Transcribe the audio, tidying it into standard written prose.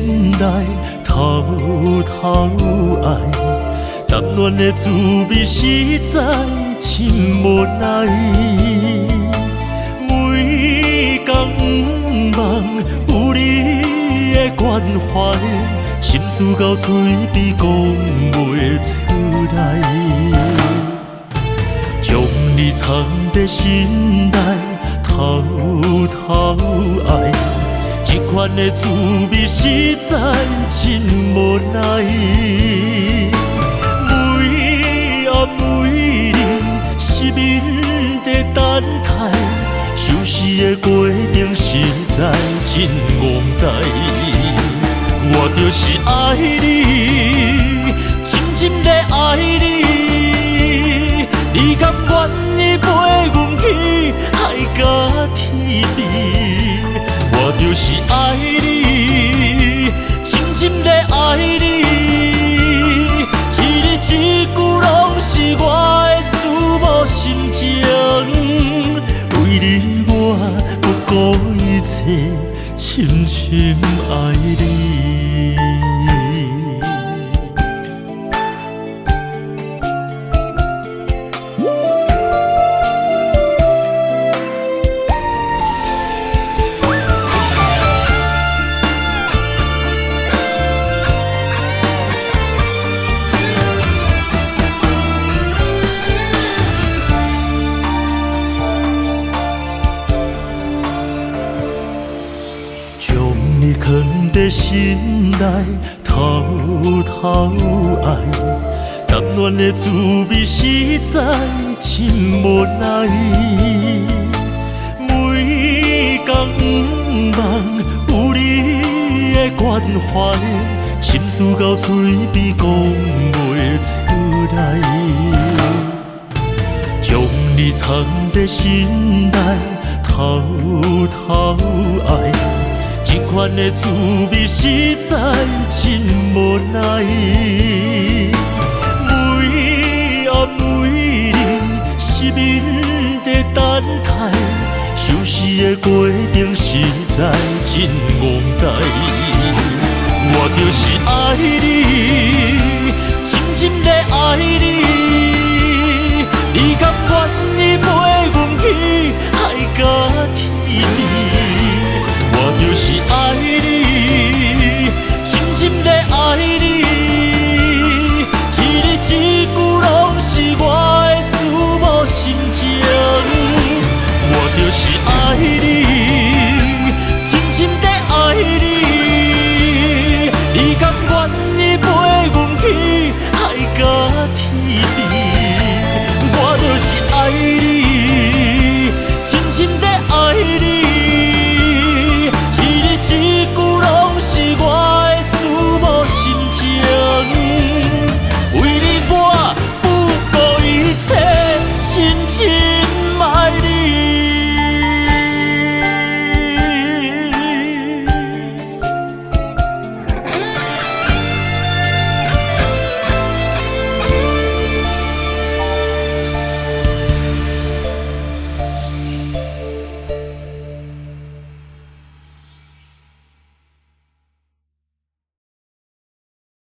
心内偷偷爱，淡暖的滋味实在真无奈。每天毋忘有你的关怀，心事到嘴边讲袂出来，将你藏在心内偷偷爱。这款的滋味实在真无奈，每暗每日失眠在等待，收拾的过程实在真戆呆。我就是爱你，深深地爱你，你甘愿意陪阮去海角天边？我就是爱你，深深地爱你，一字一句拢是我的思慕心情。为你我不顾一切，深深爱你。你藏在心内偷偷爱，淡暖的滋味实在真无奈。每天毋忘有你的关怀，心事到嘴边讲袂出来，将你藏在心内偷偷爱。这款的滋味实在真无奈，每暗每日失眠在等待，收拾的过程实在真戆呆。我就是爱你，深深地爱你，你甘愿意陪阮去海角天边？我就是爱你，深深地爱你，一字一句拢是我的思慕心情。我就是爱你，深深地爱你，你甘愿意陪阮去